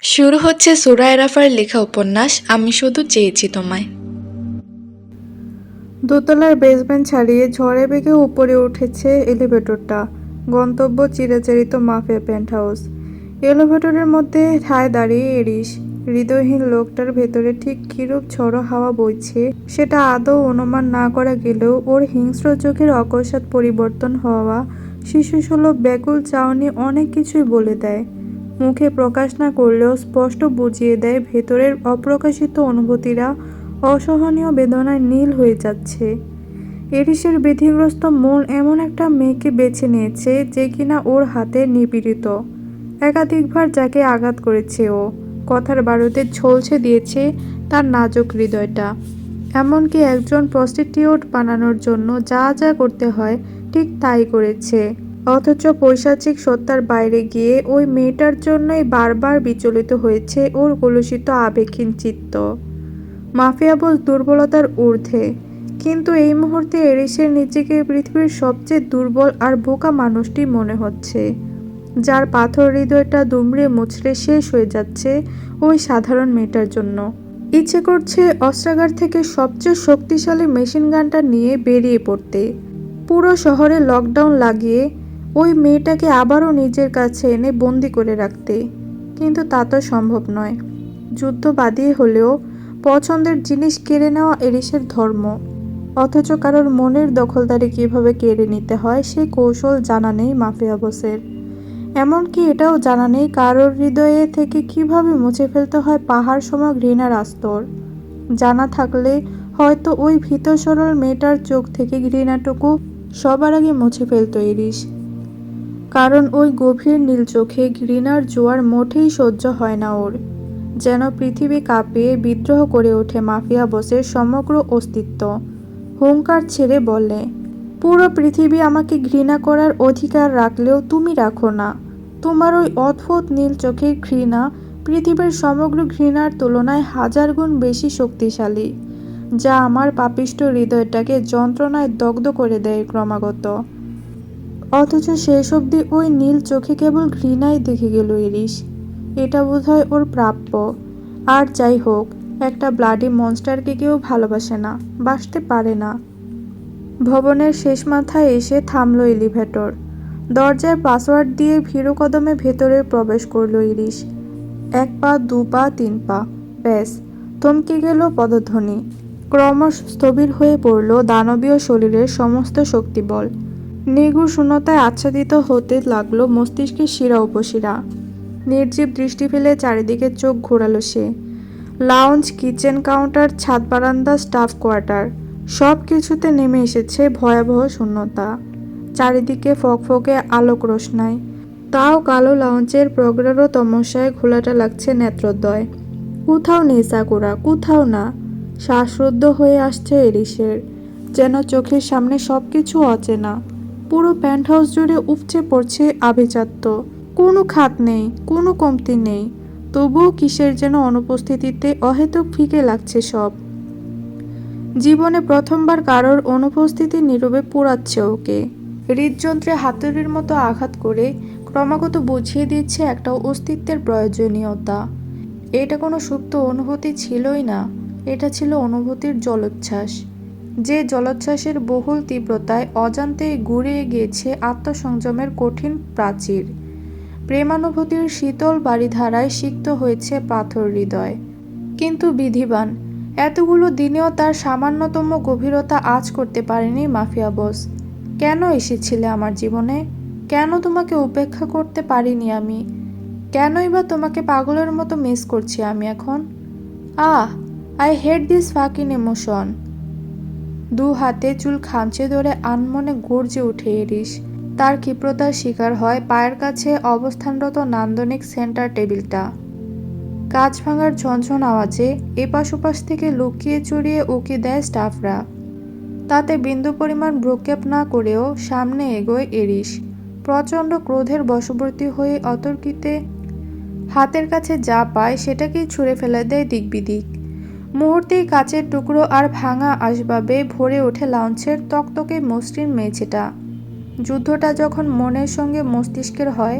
শুরু হচ্ছে সুরায় রাফার লেখা উপন্যাস আমি শুধু চেয়েছি তোমায়। দোতলার বেসমেন্ট ছাড়িয়ে ঝড়ে বেগে উপরে উঠেছে এলিভেটরটা। গন্তব্য চিরাচরিত মাফিয়া পেন্টহাউস। এলিভেটরের মধ্যে ঠায় দাঁড়িয়ে এরিস। হৃদয়হীন লোকটার ভেতরে ঠিক কিরূপ ঝড়ো হাওয়া বইছে সেটা আদৌ অনুমান না করা গেলেও ওর হিংস্র চোখের অকস্মাৎ পরিবর্তন হওয়া শিশুসুলভ ব্যাকুল চাউনি অনেক কিছুই বলে দেয়। মুখে প্রকাশ না করলেও স্পষ্ট বুঝিয়ে দেয় ভেতরের অপ্রকাশিত অনুভূতিরা অসহনীয় বেদনায় নীল হয়ে যাচ্ছে। এরিসের বিধিগ্রস্ত মন এমন একটা মেয়েকে বেছে নিয়েছে যে কিনা ওর হাতে নিপীড়িত। একাধিকবার যাকে আঘাত করেছে ও, কথার বারুদে ঝলসে দিয়েছে তার নাজুক হৃদয়টা। এমনকি একজন প্রস্টিটিউট বানানোর জন্য যা যা করতে হয় ঠিক তাই করেছে। অথচ পৈশাচিক সত্তার বাইরে গিয়ে ওই মেয়েটার জন্যই বারবার বিচলিত হয়েছে ওর কলুষিত আবেগহীন চিত্ত। মাফিয়া বস দুর্বলতার ঊর্ধ্বে, কিন্তু এই মুহূর্তে এরিসের নিজেকে পৃথিবীর সবচেয়ে দুর্বল আর বোকা মানুষটি মনে হচ্ছে, যার পাথর হৃদয়টা দুমড়ে মুচড়ে শেষ হয়ে যাচ্ছে ওই সাধারণ মেয়েটার জন্য। ইচ্ছে করছে অস্ত্রাগার থেকে সবচেয়ে শক্তিশালী মেশিন গানটা নিয়ে বেরিয়ে পড়তে, পুরো শহরে লকডাউন লাগিয়ে ওই মেয়েটাকে আবারও নিজের কাছে এনে বন্দি করে রাখতে। কিন্তু তা তো সম্ভব নয়। যুদ্ধ বাদিয়ে হলেও পছন্দের জিনিস কেড়ে নেওয়া এরিসের ধর্ম। অথচ কারোর মনের দখলদারি কিভাবে কেড়ে নিতে হয় সেই কৌশল জানা নেই মাফিয়া বসের। এমনকি এটাও জানা নেই কারোর হৃদয়ে থেকে কিভাবে মুছে ফেলতে হয় পাহাড় সম ঘৃণার আস্তর। জানা থাকলে হয়তো ওই ভীত সরল মেয়েটার চোখ থেকে ঘৃণাটুকু সবার আগে মুছে ফেলত এরিস। কারণ ওই গভীর নীল চোখে ঘৃণার জোয়ার মোটেই সহ্য হয় না ওর। যেন পৃথিবী কাঁপিয়ে বিদ্রোহ করে ওঠে মাফিয়া বসের সমগ্র অস্তিত্ব। হুঙ্কার ছেড়ে বলে, পুরো পৃথিবী আমাকে ঘৃণা করার অধিকার রাখলেও তুমি রাখো না। তোমার ওই অদ্ভুত নীল চোখের ঘৃণা পৃথিবীর সমগ্র ঘৃণার তুলনায় হাজার গুণ বেশি শক্তিশালী, যা আমার পাপিষ্ঠ হৃদয়টাকে যন্ত্রণায় দগ্ধ করে দেয় ক্রমাগত। অথচ শেষ অবধি ওই নীল চোখে কেবল ঘৃণাই দেখে গেল এরিস। এটা বোধহয় ওর প্রাপ্য। আর যাই হোক, একটা ব্লাডি মনস্টারকে কেউ ভালোবাসে না, বাসতে পারে না। ভবনের শেষ মাথায় এসে থামল এলিভেটর। দরজার পাসওয়ার্ড দিয়ে ভীরু কদমে ভেতরে প্রবেশ করল ইরিস। 1 পা, 2 পা, 3 পা, ব্যাস থমকে গেল পদধ্বনি। ক্রমশ স্থবির হয়ে পড়ল দানবীয় শরীরের সমস্ত শক্তিবল। নিগুড় শূন্যতায় আচ্ছাদিত হতে লাগলো মস্তিষ্কের শিরা উপশিরা। নির্জীব দৃষ্টি ফেলে চারিদিকে চোখ ঘোরালো সে। লাউঞ্জ, কিচেন কাউন্টার, ছাদ বারান্দা, স্টাফ কোয়ার্টার, সব কিছুতে নেমে এসেছে ভয়াবহ শূন্যতা। চারিদিকে ফকফকে আলোক রোশনাই, তাও কালো লাউঞ্জের প্রগাঢ় তমস্যায় ঘোলাটা লাগছে নেত্রদ্বয়। কোথাও নেই সাকুরা, কোথাও না। শ্বাসরুদ্ধ হয়ে আসছে এরিসের, যেন চোখের সামনে সবকিছু অচেনা। পুরো প্যান্টহাউস জুড়ে উপচে পড়ছে আভিজাত্য। কোনো খাত নেই, কোনো কমতি নেই, তবুও কিসের যেন অনুপস্থিতিতে অহেতুক ফিকে লাগছে সব। জীবনে প্রথমবার কারোর অনুপস্থিতি নীরবে পোড়াচ্ছে ওকে। হৃদযন্ত্রে হাতুড়ির মতো আঘাত করে ক্রমাগত বুঝিয়ে দিচ্ছে একটা অস্তিত্বের প্রয়োজনীয়তা। এটা কোনো সুপ্ত অনুভূতি ছিলই না, এটা ছিল অনুভূতির জলোচ্ছ্বাস, যে জলোচ্ছ্বাসের বহুল তীব্রতায় অজান্তেই গুড়িয়ে গিয়েছে আত্মসংযমের কঠিন প্রাচীর। প্রেমানুভূতির শীতল বারিধারায় সিক্ত হয়েছে পাথর হৃদয়। কিন্তু বিধিবান, এতগুলো দিনেও তার সামান্যতম গভীরতা আঁচ করতে পারেনি মাফিয়া বস। কেন এসেছিলে আমার জীবনে? কেন তোমাকে উপেক্ষা করতে পারিনি আমি? কেনই বা তোমাকে পাগলের মতো মিস করছি আমি এখন? I hate this fucking emotion. 2 হাতে চুল খামচে ধরে আনমনে গর্জে উঠে এরিস। তার ক্ষিপ্রতার শিকার হয় পায়ের কাছে অবস্থানরত নান্দনিক সেন্টার টেবিলটা। কাঁচ ভাঙার ঝনঝন আওয়াজে এপাশ ওপাশ থেকে লুকিয়ে চড়িয়ে উকি দেয় স্টাফরা। তাতে বিন্দু পরিমাণ ভ্রুক্ষেপ না করেও সামনে এগোয় এরিস, প্রচণ্ড ক্রোধের বশবর্তী হয়ে অতর্কিতে হাতের কাছে যা পায় সেটাকেই ছুঁড়ে ফেলে দেয় দিকবিদিক। মুহূর্তেই কাচের টুকরো আর ভাঙা আসবাবে ভরে ওঠে লাউঞ্জের তকতকে মসৃণ মেঝেটা। যুদ্ধটা যখন মনের সঙ্গে মস্তিষ্কের হয়,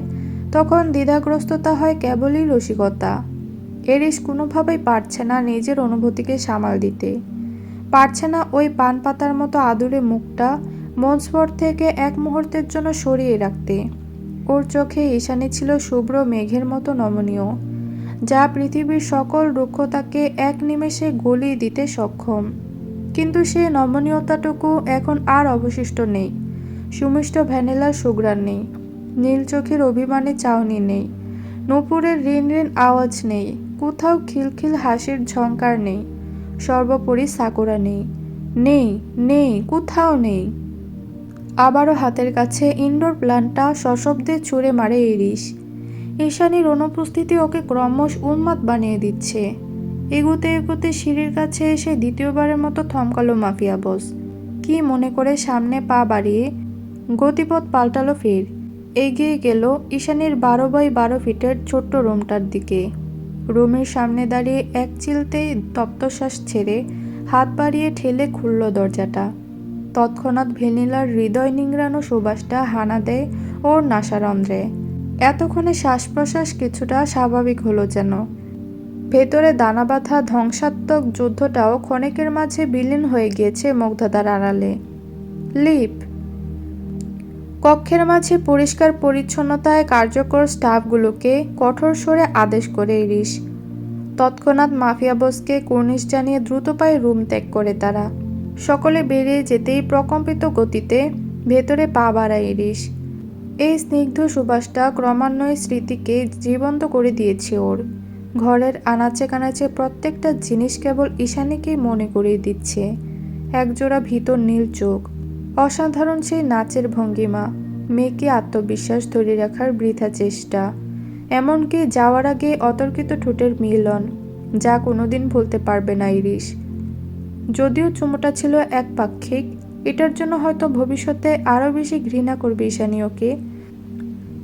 তখন দ্বিধাগ্রস্ততা হয় কেবলই রসিকতা। এরিস কোনোভাবেই পারছে না নিজের অনুভূতিকে সামাল দিতে, পারছে না ওই পান পাতার মতো আদুরে মুখটা মনস্পট থেকে এক মুহূর্তের জন্য সরিয়ে রাখতে। ওর চোখে ঈশানী ছিল শুভ্র মেঘের মতো নমনীয়, যা পৃথিবীর সকল রুক্ষতাকে এক নিমেষে গলিয়ে দিতে সক্ষম। কিন্তু সে নমনীয়তাটুকু এখন আর অবশিষ্ট নেই। সুমিষ্ট ভ্যানিলার সুঘ্রাণ নেই, নীল চোখের অভিমানী চাউনি নেই, নূপুরের ঋণ ঋণ আওয়াজ নেই, কোথাও খিলখিল হাসির ঝংকার নেই, সর্বোপরি সাকুরা নেই, নেই নেই, কোথাও নেই। আবারও হাতের কাছে ইনডোর প্ল্যানটা সশব্দে ছুঁড়ে মারে এরিস। ঈশানীর অনুপস্থিতি ওকে ক্রমশ উন্মাদ বানিয়ে দিচ্ছে। এগুতে এগুতে সিঁড়ির কাছে এসে দ্বিতীয়বারের মতো থমকালো মাফিয়া বস। কি মনে করে সামনে পা বাড়িয়ে গতিপথ পাল্টালো ফের। এগিয়ে গেল ঈশানীর 12x12 ফিটের ছোট্ট রুমটার দিকে। রুমের সামনে দাঁড়িয়ে এক চিলতেই তপ্তশ্বাস ছেড়ে হাত বাড়িয়ে ঠেলে খুলল দরজাটা। তৎক্ষণাৎ ভ্যানিলার হৃদয় নিংড়ানো সুবাসটা হানা দেয় ওর নাসারন্ধ্রে। এতক্ষণে শ্বাস প্রশ্বাস কিছুটা স্বাভাবিক হলো যেন। ভেতরে দানা বাঁধা ধ্বংসাত্মক যুদ্ধটাও ক্ষণিকের মাঝে বিলীন হয়ে গিয়েছে মুগ্ধতার আড়ালে। লিপ। কক্ষের মাঝে পরিষ্কার পরিচ্ছন্নতায় কার্যকর স্টাফগুলোকে কঠোর স্বরে আদেশ করে ইরিশ। তৎক্ষণাৎ মাফিয়া বসকে কুর্নিশ জানিয়ে দ্রুত পায়ে রুম ত্যাগ করে তারা। সকলে বেরিয়ে যেতেই প্রকম্পিত গতিতে ভেতরে পা বাড়ায় ইরিশ। এই স্নিগ্ধ সুবাসটা ক্রমান্বয়ে স্মৃতিকে জীবন্ত করে দিয়েছে ওর। ঘরের আনাচে কানাচে প্রত্যেকটা জিনিস কেবল ঈশানীকেই মনে করিয়ে দিচ্ছে। একজোড়া ভিতর নীল চোখ, অসাধারণ সেই নাচের ভঙ্গিমা, মেয়েকে আত্মবিশ্বাস ধরে রাখার বৃথা চেষ্টা, এমনকি যাওয়ার আগে অতর্কিত ঠোঁটের মিলন, যা কোনোদিন ভুলতে পারবে না ইরিশ। যদিও চুমোটা ছিল একপাক্ষিক, এটার জন্য হয়তো ভবিষ্যতে আরও বেশি ঘৃণা করবে ঈশানী ওকে।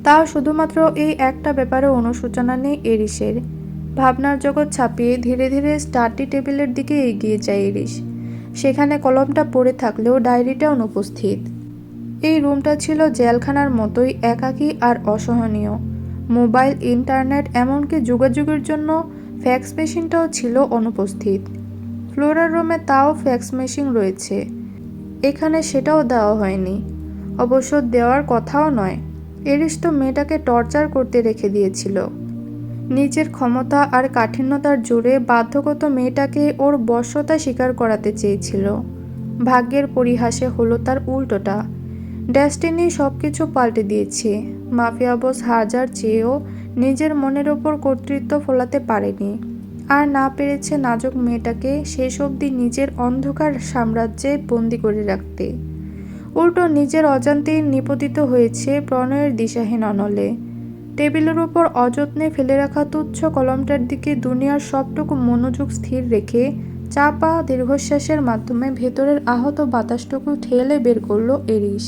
তাও শুধুমাত্র এই একটা ব্যাপারে অনুশোচনা নেই এরিসের। ভাবনার জগৎ ছাপিয়ে ধীরে ধীরে স্টাডি টেবিলের দিকে এগিয়ে যায় ইরিশ। সেখানে কলমটা পড়ে থাকলেও ডায়েরিটা অনুপস্থিত। এই রুমটা ছিল জেলখানার মতোই একাকী আর অসহনীয়। মোবাইল, ইন্টারনেট, এমনকি যোগাযোগের জন্য ফ্যাক্স মেশিনটাও ছিল অনুপস্থিত। ফ্লোরার রুমে তাও ফ্যাক্স মেশিন রয়েছে, এখানে সেটাও দেওয়া হয়নি। অবশ্য দেওয়ার কথাও নয়। এরিস তো মেয়েটাকে টর্চার করতে রেখে দিয়েছিল। নিজের ক্ষমতা আর কাঠিন্যতার জোরে বাধ্যগত মেয়েটাকে ওর বশ্যতা স্বীকার করাতে চেয়েছিল। ভাগ্যের পরিহাসে হলো তার উল্টোটা। ডেস্টিনি সবকিছু পাল্টে দিয়েছে। মাফিয়া বস হাজার চেয়েও নিজের মনের ওপর কর্তৃত্ব ফলাতে পারেনি, আর না পেরেছে নাজুক মেয়েটাকে শেষ অবধি নিজের অন্ধকার সাম্রাজ্যে বন্দি করে রাখতে। উল্টো নিজের অজান্তেই নিপতিত হয়েছে প্রণয়ের দিশাহীন অনলে। টেবিলের ওপর অযত্নে ফেলে রাখা তুচ্ছ কলমটার দিকে দুনিয়ার সবটুকু মনোযোগ স্থির রেখে চাপা দীর্ঘশ্বাসের মাধ্যমে ভেতরের আহত বাতাসটুকু ঠেলে বের করল এরিস।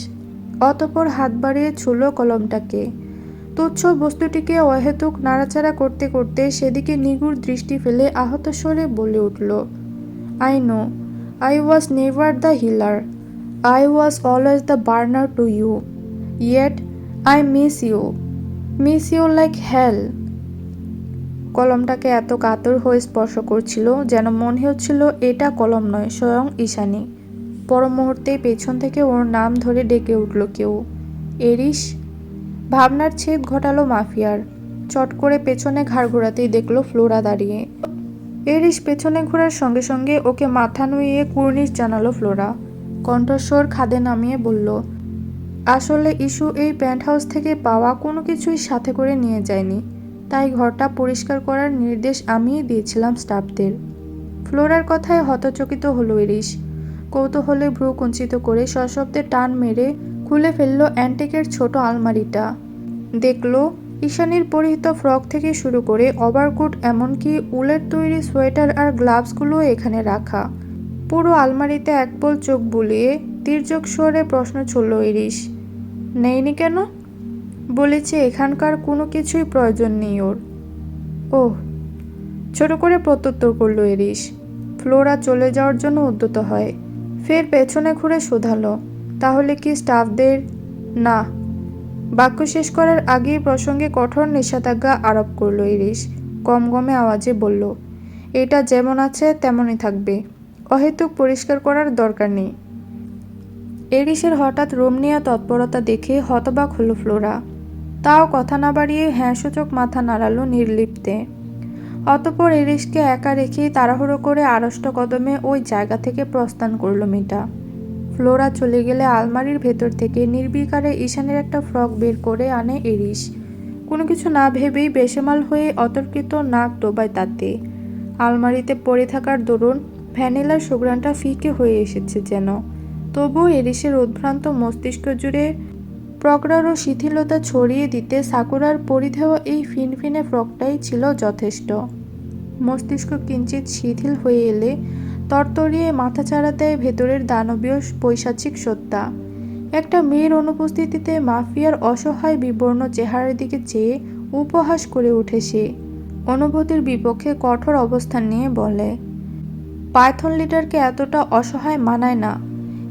অতঃপর হাত বাড়িয়ে ছুঁল কলমটাকে। তুচ্ছ বস্তুটিকে অহেতুক নাড়াচাড়া করতে করতে সেদিকে নিগুড় দৃষ্টি ফেলে আহত স্বরে বলে উঠল, I know, I was never the healer, I was always the burner to you, yet I miss you like hell. কলমটাকে এত কাতর হয়ে স্পর্শ করছিল যেন মনে হচ্ছিল এটা কলম নয়, স্বয়ং ঈশানী। পর মুহূর্তেই পেছন থেকে ওর নাম ধরে ডেকে উঠল কেউ, এরিস। ভাবনার ছেদ ঘটালো মাফিয়ার। চট করে পেছনে ঘাড় ঘোরাতেই দেখলো ফ্লোরা দাঁড়িয়ে। এরিস পেছনে ঘোরার সঙ্গে সঙ্গে ওকে মাথা নুইয়ে কুর্নিশ জানালো ফ্লোরা। কণ্ঠস্বর খাদে নামিয়ে বলল, আসলে ইস্যু এই পেন্ট হাউস থেকে পাওয়া কোনো কিছুই সাথে করে নিয়ে যায়নি, তাই ঘরটা পরিষ্কার করার নির্দেশ আমিই দিয়েছিলাম স্টাফদের। ফ্লোরার কথায় হতচকিত হলো এরিস। কৌতূহলে ভ্রু কুঞ্চিত করে সশব্দে টান মেরে খুলে ফেলল অ্যান্টিকের ছোট আলমারিটা। দেখল ঈশানীর পরিহিত ফ্রক থেকে শুরু করে ওভারকোট, এমনকি উলের তৈরি সোয়েটার আর গ্লাভসগুলো এখানে রাখা। পুরো আলমারিতে একপল চোখ বুলিয়ে তির্যক স্বরে প্রশ্ন ছুড়ল এরিস, নেইনি কেন? বলেছে এখানকার কোনো কিছুই প্রয়োজন নেই ওর। ওহ, ছোট করে প্রত্যুত্তর করল এরিস। ফ্লোরা চলে যাওয়ার জন্য উদ্যত হয়। ফের পেছনে ঘুরে শোধালো, তাহলে কি স্টাফদের? না, বাক্য শেষ করার আগেই প্রসঙ্গে কঠোর নিষেধাজ্ঞা আরোপ করল ইরিশ। গমগমে আওয়াজে বলল, এটা যেমন আছে তেমনই থাকবে, অহেতুক পরিষ্কার করার দরকার নেই। এরিসের হঠাৎ রুম নেওয়া তৎপরতা দেখে হতবাক হলো ফ্লোরা। তাও কথা না বাড়িয়ে হ্যাঁ সূচক মাথা নাড়ালো নির্লিপ্তে। অতঃপর এরিসকে একা রেখেই তাড়াহুড়ো করে আড়ষ্ট কদমে ওই জায়গা থেকে প্রস্থান করল মিতা। ফ্লোরা চলে গেলে আলমারির ভেতর থেকে নির্বিকারে ঈশানের একটা ফ্রক বের করে আনে এরিস। কোনো কিছু না ভেবেই বেসামাল হয়ে অতর্কিত নাক ডোবায় তাতে। আলমারিতে পড়ে থাকার দরুন ভ্যানিলার সুঘ্রাণটা ফিকে হয়ে এসেছে যেন। তবুও এরিসের উদ্ভ্রান্ত মস্তিষ্ক জুড়ে প্রগাঢ় শিথিলতা ছড়িয়ে দিতে সাকুরার পরিধেয় এই ফিনফিনে ফ্রকটাই ছিল যথেষ্ট। মস্তিষ্ক কিঞ্চিত শিথিল হয়ে এলে তরতরিয়ে মাথাচাড়া দেয় ভেতরের দানবীয় পৈশাচিক সত্তা। একটা মেয়ের অনুপস্থিতিতে মাফিয়ার অসহায় বিবর্ণ চেহারার দিকে চেয়ে উপহাস করে উঠে সে। অনুভূতির বিপক্ষে কঠোর অবস্থান নিয়ে বলে, পাইথন লিডারকে এতটা অসহায় মানায় না,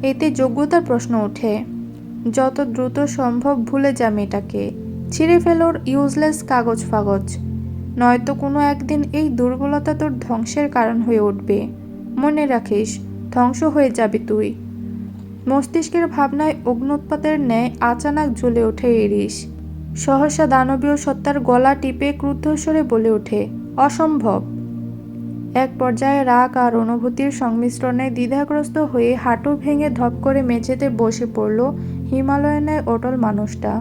এতে যোগ্যতার প্রশ্ন ওঠে। যত দ্রুত সম্ভব ভুলে যা মেয়েটাকে, ছিঁড়ে ফেলোর ইউজলেস কাগজ ফাগজ, নয়তো কোনো একদিন এই দুর্বলতা তোর ধ্বংসের কারণ হয়ে উঠবে। মনে রাখিস, ধ্বংস হয়ে যাবি তুই। মস্তিষ্কের ভাবনায় অগ্নুৎপাতের ন্যায় আচানক জ্বলে ওঠে এরিস। সহসা দানবীয় সত্তার গলা টিপে ক্রুদ্ধস্বরে বলে ওঠে, অসম্ভব। এক পর্যায়ে রাগ আর অনুভূতির সংমিশ্রণে দ্বিধাগ্রস্ত হয়ে হাঁটু ভেঙে ধপ করে মেঝেতে বসে পড়ল হিমালয়ানের অটল মানুষটা।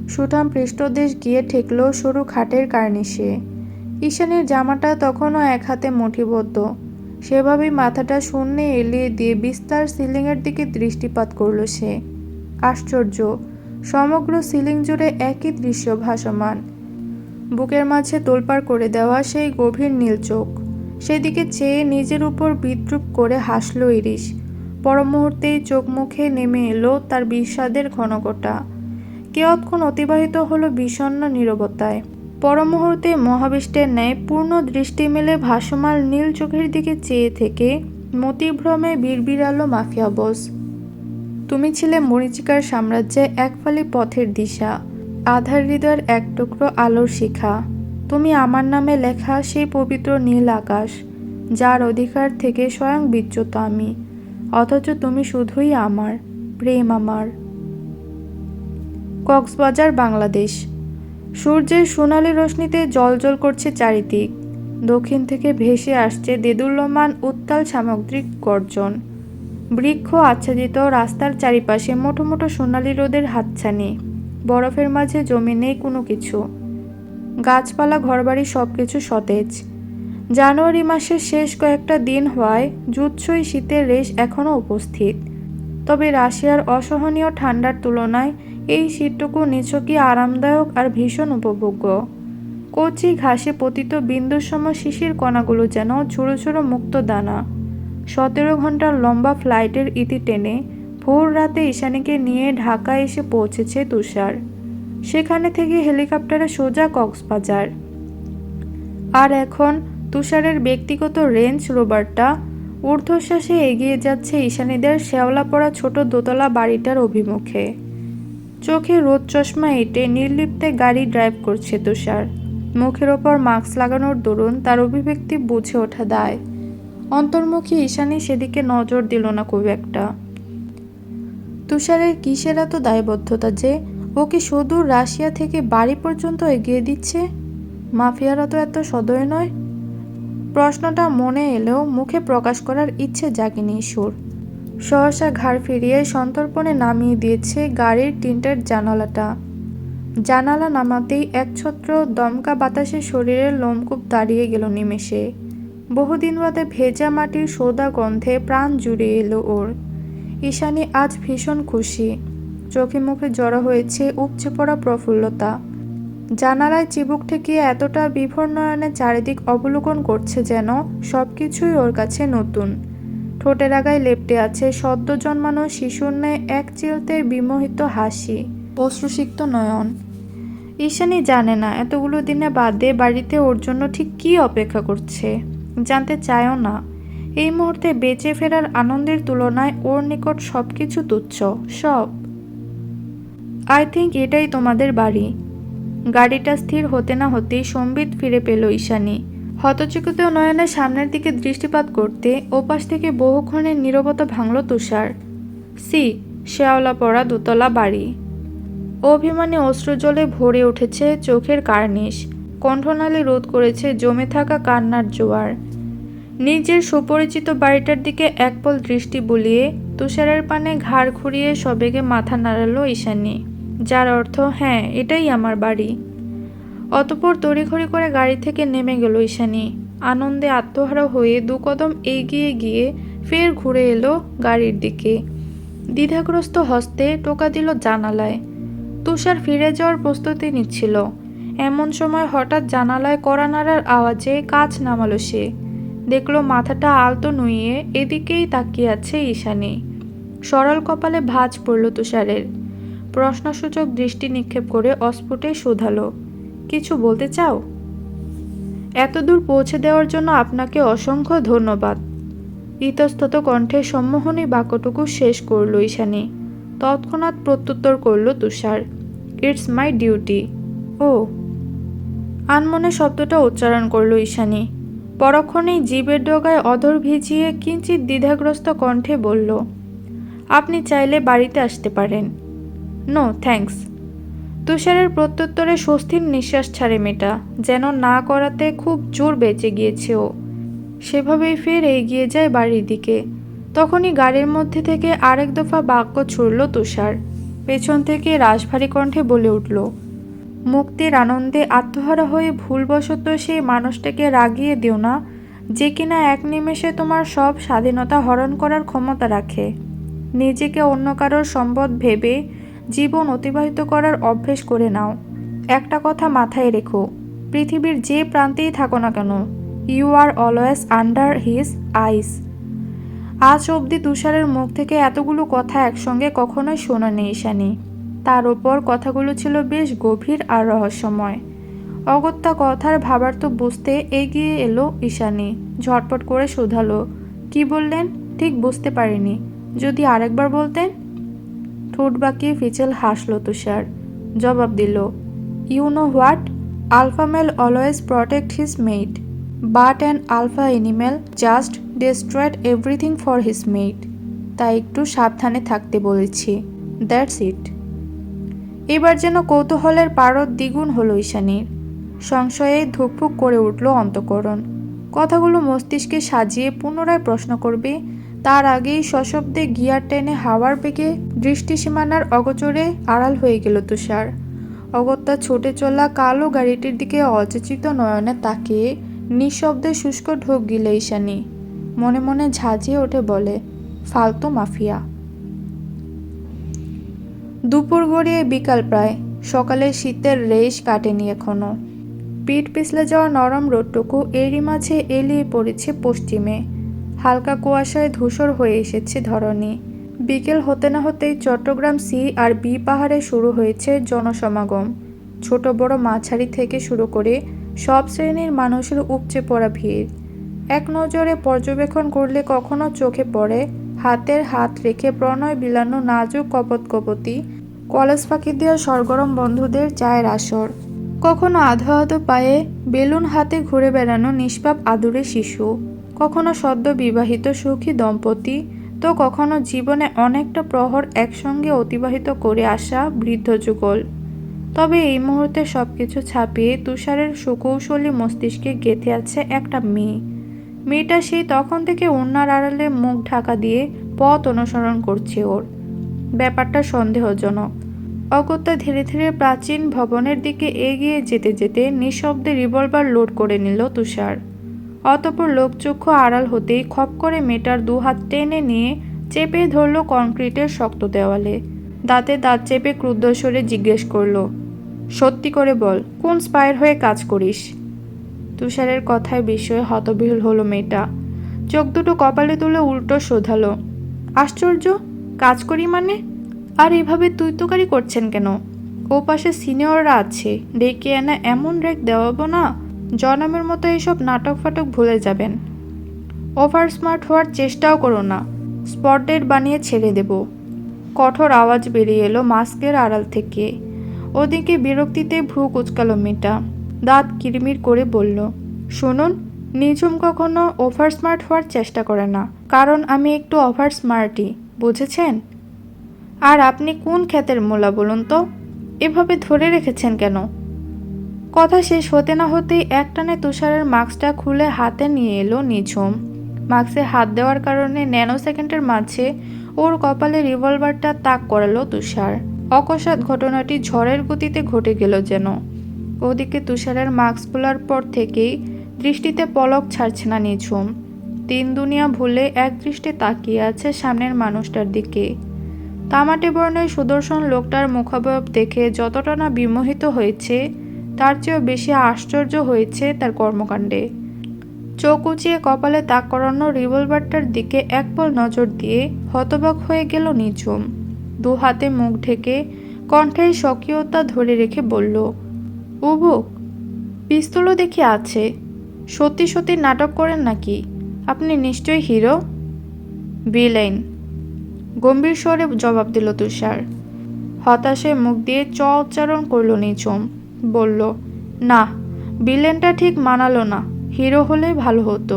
সুঠাম পৃষ্ঠদেশ গিয়ে ঠেকল সরু খাটের কার্নিশে। ঈশানের জামাটা তখনও এক হাতে মুঠিবদ্ধ। সেভাবেই মাথাটা শূন্যে এলিয়ে দিয়ে বিস্তার সিলিংয়ের দিকে দৃষ্টিপাত করল সে। আশ্চর্য, সমগ্র সিলিং জুড়ে একই দৃশ্য ভাসমান। বুকের মাঝে তোলপাড় করে দেওয়া সেই গভীর নীল চোখ। সেদিকে চেয়ে নিজের উপর বিদ্রূপ করে হাসল ইরিশ। পর মুহূর্তেই চোখ মুখে নেমে এলো তার বিষাদের ঘনঘটা। কেয়ৎক্ষণ অতিবাহিত হলো বিষণ্ণ নীরবতায়। পর মুহূর্তে মহাবিষ্টের ন্যায় পূর্ণ দৃষ্টি মেলে ভাসমান নীল চোখের দিকে চেয়ে থেকে মতিভ্রমে বিড়বিড়ালো মাফিয়া বস, তুমি ছিলে মরীচিকার সাম্রাজ্যে এক ফালি পথের দিশা, আধার হৃদয়ের এক টুকরো আলোর শিখা। তুমি আমার নামে লেখা সেই পবিত্র নীল আকাশ, যার অধিকার থেকে স্বয়ং বিচ্যুত আমি। অথচ তুমি শুধুই আমার, প্রেম আমার। কক্সবাজার, বাংলাদেশ। সূর্যের সোনালি রশ্মিতে জ্বলজ্বল করছে চারিদিক। দক্ষিণ থেকে ভেসে আসছে দেদুল্যমান উত্তাল সামুদ্রিক গর্জন। বৃক্ষ আচ্ছাদিত রাস্তার চারিপাশে মোটো মোটো সোনালি রোদের হাতছানি। বরফের মাঝে জমে নেই কোনো কিছু। গাছপালা, ঘরবাড়ি সবকিছু সতেজ। জানুয়ারি মাসের শেষ কয়েকটা দিন হওয়ায় জুৎসই শীতের রেশ এখনও উপস্থিত। তবে রাশিয়ার অসহনীয় ঠান্ডার তুলনায় এই শীতটুকু নিছকই আরামদায়ক আর ভীষণ উপভোগ্য। কচি ঘাসে পতিত বিন্দুসম শিশির কণাগুলো যেন ছোটো ছোটো মুক্ত দানা। 17 ঘন্টার লম্বা ফ্লাইটের ইতি টেনে ভোর রাতে ঈশানীকে নিয়ে ঢাকা এসে পৌঁছেছে তুষার। সেখানে থেকে হেলিকপ্টারে সোজা কক্সবাজার। আর এখন তুষারের ব্যক্তিগত রেঞ্জ রোভারটা ঊর্ধ্বশ্বাসে এগিয়ে যাচ্ছে ঈশানীদের শ্যাওলা পড়া ছোট দোতলা বাড়িটার অভিমুখে। চোখে রোদ চশমা এঁটে নির্লিপ্তে গাড়ি ড্রাইভ করছে তুষার। মুখের ওপর মাস্ক লাগানোর দরুন তার অভিব্যক্তি বুঝে ওঠা দায়। অন্তর্মুখী ঈশানী সেদিকে নজর দিল না খুব একটা। তুষারের কিসের এত দায়বদ্ধতা যে ওকে সুদূর রাশিয়া থেকে বাড়ি পর্যন্ত এগিয়ে দিচ্ছে? মাফিয়ারা তো এত সদয় নয়। প্রশ্নটা মনে এলেও মুখে প্রকাশ করার ইচ্ছে জাগেনি সুর। সহসা ঘাড় ফিরিয়ে সন্তর্পণে নামিয়ে দিয়েছে গাড়ির টিন্টের জানালাটা। জানালা নামাতেই একছত্র দমকা বাতাসে শরীরের লোমকূপ দাঁড়িয়ে গেল নিমেষে। বহুদিন বাদে ভেজা মাটির সোদা গন্ধে প্রাণ জুড়িয়ে এলো ওর। ঈশানী আজ ভীষণ খুশি। চোখে মুখে জড়ো হয়েছে উপচে পড়া প্রফুল্লতা। জানালায় চিবুক ঠেকিয়ে এতটা বিভোর নয়নে চারিদিক অবলোকন করছে যেন সবকিছুই ওর কাছে নতুন। ঠোঁটের আগায় লেপ্টে আছে সদ্য জন্মানো শিশুর ন্যায় এক চিলতে বিমোহিত হাসি, অশ্রুসিক্ত নয়ন। ঈশানী জানে না এতগুলো দিনে বাদে বাড়িতে ওর জন্য ঠিক কী অপেক্ষা করছে। জানতে চায়ও না। এই মুহূর্তে বেঁচে ফেরার আনন্দের তুলনায় ওর নিকট সবকিছু তুচ্ছ, সব। আই থিঙ্ক এটাই তোমাদের বাড়ি। গাড়িটা স্থির হতে না হতেই সম্বিত ফিরে পেল ঈশানী। হতচকিত নয়নে সামনের দিকে দৃষ্টিপাত করতে ওপাশ থেকে বহুক্ষণের নীরবতা ভাঙল তুষার। সি, শেওলা পড়া দোতলা বাড়ি। অভিমানী অশ্রুজলে ভরে উঠেছে চোখের কার্নিশ, কণ্ঠনালী রোধ করেছে জমে থাকা কান্নার জোয়ার। নিজের সুপরিচিত বাড়িটার দিকে একপল দৃষ্টি বুলিয়ে তুষারের পানে ঘাড় ঘুরিয়ে সবেগে মাথা নাড়াল ঈশানী, যার অর্থ হ্যাঁ, এটাই আমার বাড়ি। অতঃপর তড়িঘড়ি করে গাড়ি থেকে নেমে গেল ঈশানী। আনন্দে আত্মহারা হয়ে দু কদম এগিয়ে গিয়ে ফের ঘুরে এলো গাড়ির দিকে। দ্বিধাগ্রস্ত হস্তে টোকা দিল জানালায়। তুষার ফিরে যাওয়ার প্রস্তুতি নিচ্ছিল, এমন সময় হঠাৎ জানালায় কড়া নাড়ার আওয়াজে কাঁচ নামালো সে। দেখল মাথাটা আলতো নুইয়ে এদিকেই তাকিয়ে আছে ঈশানী। সরল কপালে ভাঁজ পড়ল তুষারের। প্রশ্নসূচক দৃষ্টি নিক্ষেপ করে অস্ফুটে শুধালো, কিছু বলতে চাও? এতদূর পৌঁছে দেওয়ার জন্য আপনাকে অসংখ্য ধন্যবাদ। ইতস্তত কণ্ঠে সম্মোহনী বাক্যটুকু শেষ করল ঈশানী। তৎক্ষণাৎ প্রত্যুত্তর করল তুষার, ইটস মাই ডিউটি। ও। আনমনে শব্দটা উচ্চারণ করল ঈশানী। পরক্ষণেই জিভের ডগায় অধর ভিজিয়ে কিঞ্চিৎ দ্বিধাগ্রস্ত কণ্ঠে বলল, আপনি চাইলে বাড়িতে আসতে পারেন। No thanks. তুষারের প্রত্যুত্তরে স্বস্তির নিঃশ্বাস ছাড়ে মেয়েটা, যেন না করাতে খুব জোর বেঁচে গিয়েছে ও। সেভাবেই ফের এগিয়ে যায় বাড়ির দিকে। তখনই গাড়ির মধ্যে থেকে আরেক দফা বাক্য ছুড়ল তুষার। পেছন থেকে রাশভারী কণ্ঠে বলে উঠল, মুক্তির আনন্দে আত্মহারা হয়ে ভুলবশত সেই মানুষটাকে রাগিয়ে দিও না, যে কিনা এক নিমেষে তোমার সব স্বাধীনতা হরণ করার ক্ষমতা রাখে। নিজেকে অন্য কারোর সম্পদ ভেবে জীবন অতিবাহিত করার অভ্যেস করে নাও। একটা কথা মাথায় রেখো, পৃথিবীর যে প্রান্তেই থাকো না কেন, you are always under his eyes. আজ অবধি তুষারের মুখ থেকে এতগুলো কথা একসঙ্গে কখনোই শোনেনি ঈশানী। তার ওপর কথাগুলো ছিল বেশ গভীর আর রহস্যময়। অগত্যা কথার ভাবার্থ বুঝতে এগিয়ে এলো ঈশানী। ঝটপট করে শুধালো, কি বললেন? ঠিক বুঝতে পারিনি, যদি আরেকবার বলতেন। ঠোঁট বাঁকিয়ে ফিচেল হাসল তুষার। জবাব দিল, you know what, alpha male always protect his mate, but an alpha animal just destroyed everything for his mate. তাই একটু সাবধানে থাকতে বলেছি, দ্যাটস ইট। এবার যেন কৌতূহলের পারদ দ্বিগুণ হলো ঈশানীর। সংশয়ে ধুকফুক করে উঠল অন্তঃকরণ। কথাগুলো মস্তিষ্কে সাজিয়ে পুনরায় প্রশ্ন করবে, তার আগেই সশব্দে গিয়ার টেনে হাওয়ার বেগে দৃষ্টিসীমানার অগোচরে আড়াল হয়ে গেল তুষার। অগত্যা ছুটে চলা কালো গাড়িটির দিকে অচেচিত নয়নে তাকিয়ে নিঃশব্দে শুষ্ক ঢোক গিলে ঈশানী। মনে মনে ঝাঁঝিয়ে ওঠে বলে, ফালতু মাফিয়া। দুপুর গড়িয়ে বিকাল প্রায়। সকালের শীতের রেশ কাটেনি এখনো। পিঠ পিছলে যাওয়া নরম রোদটুকু এরই মাঝে এলিয়ে পড়েছে পশ্চিমে। হালকা কুয়াশায় ধূসর হয়ে এসেছে ধরণী। বিকেল হতে না হতেই চট্টগ্রাম সি আর বি পাহাড়ে শুরু হয়েছে জনসমাগম। ছোট বড় মাঝারি থেকে শুরু করে সব শ্রেণীর মানুষের উপচে পড়া ভিড়। এক নজরে পর্যবেক্ষণ করলে কখনো চোখে পড়ে হাতের হাত রেখে প্রণয় বিলানো নাজুক কপোতকপতি কলেজ ফাঁকি দেওয়া সরগরম বন্ধুদের চায়ের আসর, কখনো আধো আধো পায়ে বেলুন হাতে ঘুরে বেড়ানো নিষ্পাপ আদুরে শিশু, কখনো সদ্য বিবাহিত সুখী দম্পতি, তো কখনো জীবনে অনেকটা প্রহর একসঙ্গে অতিবাহিত করে আসা বৃদ্ধ যুগল। তবে এই মুহূর্তে সবকিছু ছাপিয়ে তুষারের সুকৌশলী মস্তিষ্কে গেঁথে আছে একটা মেয়ে। মেয়েটা সেই তখন থেকে ওড়নার আড়ালে মুখ ঢাকা দিয়ে পথ অনুসরণ করছে ওর। ব্যাপারটা সন্দেহজনক। অগত্যা ধীরে ধীরে প্রাচীন ভবনের দিকে এগিয়ে যেতে যেতে নিঃশব্দে রিভলভার লোড করে নিল তুষার। অতঃপর লোকচক্ষু আড়াল হতেই খপ করে মেয়েটার দুহাত টেনে নিয়ে চেপে ধরল কংক্রিটের শক্ত দেওয়ালে। দাঁতে দাঁত চেপে ক্রুদ্ধস্বরে জিজ্ঞেস করল, সত্যি করে বল, কোন স্পাইর হয়ে কাজ করিস? তুষারের কথায় বিস্ময়ে হতবিহ্বল হলো মেয়েটা। চোখ দুটো কপালে তুলে উল্টো শোধালো, আশ্চর্য, কাজ করি মানে? আর এভাবে তুই তোকারি করছেন কেন? ও পাশে সিনিয়ররা আছে, ডেকে এনে এমন রেক দেওয়াবো না, জনমের মতো এইসব নাটক ফাটক ভুলে যাবেন। ওভার স্মার্ট হওয়ার চেষ্টাও করো না, স্পট ডেট বানিয়ে ছেড়ে দেব। কঠোর আওয়াজ বেরিয়ে এলো মাস্কের আড়াল থেকে। ওদিকে বিরক্তিতে ভ্রু কুচকালো মেয়েটা, দাঁত কিরমির করে বলল, শুনুন, নিঝুম কখনো ওভার স্মার্ট হওয়ার চেষ্টা করে না, কারণ আমি একটু ওভার স্মার্টই, বুঝেছেন? আর আপনি কোন ক্ষেতের মূলা বলুন তো? এভাবে ধরে রেখেছেন কেন? কথা শেষ হতে না হতেই একটানে তুষারের মাস্কটা খুলে হাতে নিয়ে এলো নিঝুম। মাস্কে হাত দেওয়ার কারণে ন্যানো সেকেন্ডের মাঝে ওর কপালে রিভলভারটা তাক করালো তুষার। অকস্মাৎ ঘটনাটি ঝড়ের গতিতে ঘটে গেল যেন। ওদিকে তুষারের মাস্ক খোলার পর থেকেই দৃষ্টিতে পলক ছাড়ছে না নিঝুম। তিন দুনিয়া ভুলে এক দৃষ্টে তাকিয়ে আছে সামনের মানুষটার দিকে। তামাটে বর্ণের সুদর্শন লোকটার মুখাবয়ব দেখে যতটা না বিমোহিত হয়েছে, তার চেয়েও বেশি আশ্চর্য হয়েছে তার কর্মকাণ্ডে। চোখ উঁচিয়ে কপালে তাক করানো রিভলভারটার দিকে একপল নজর দিয়ে হতবাক হয়ে গেল নিঝুম। দু হাতে মুখ ঢেকে কণ্ঠের স্বকীয়তা ধরে রেখে বলল, উবুক, পিস্তলও দেখি আছে। সত্যি সত্যি নাটক করেন নাকি? আপনি নিশ্চয়ই হিরো। ভিলেন, গম্ভীর স্বরে জবাব দিল তুষার। হতাশে মুখ দিয়ে চ উচ্চারণ করল নিঝুম। বলল, না, ভিলেনটা ঠিক মানালো না, হিরো হলে ভালো হতো।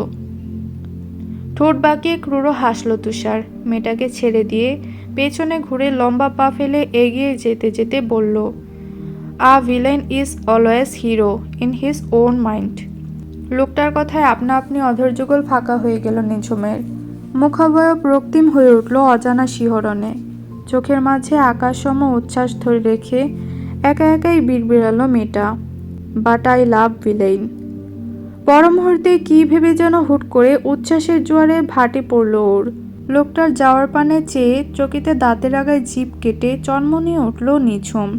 ঠোঁট বাঁকিয়ে ক্রুড়ো হাসল তুষার। মেয়েটাকে ছেড়ে দিয়ে পেছনে ঘুরে লম্বা পা ফেলে এগিয়ে যেতে যেতে বলল, a villain is always hero in his own mind. লোকটার কথায় আপনা আপনি অধৈর্যগোল ফাঁকা হয়ে গেল নিঝুমের। মুখাবয়ব রক্তিম হয়ে উঠল অজানা শিহরণে। চোখের মাঝে আকাশসম উচ্ছ্বাস ধরে রেখে একা একাই বিড়বিড়ালো মেয়েটা, বাট আই লাভ ভিলেন। পর মুহূর্তে কি ভেবে যেন হুট করে উচ্ছ্বাসের জোয়ারে ভাটে পড়ল ওর। লোকটার যাওয়ার পানে চেয়ে চকিতে দাঁতের আগায় জিভ কেটে চনমনিয়ে উঠল নিঝুম।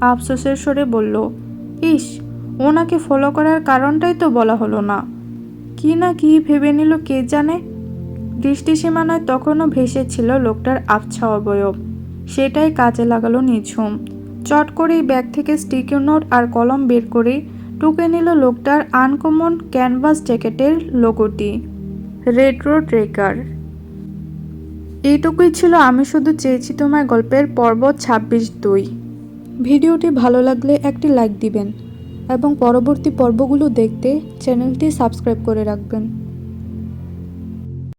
আফসোসের স্বরে বলল, ইস, ওনাকে ফলো করার কারণটাই তো বলা হলো না। কি ভেবে নিল কে জানে। দৃষ্টিসীমানায় তখনও ভেসেছিল লোকটার আবছা অবয়ব। সেটাই কাজে লাগালো নিঝুম। চট করেই ব্যাগ থেকে স্টিকি নোট আর কলম বের করে টুকে নিল লোকটার আনকমন ক্যানভাস জ্যাকেটের লোগোটি, রেট্রো ট্রেকার। এইটুকুই ছিল আমি শুধু চেয়েছি তোমায় গল্পের পর্ব 26-2। ভিডিওটি ভালো লাগলে একটি লাইক দিবেন এবং পরবর্তী পর্বগুলো দেখতে চ্যানেলটি সাবস্ক্রাইব করে রাখবেন।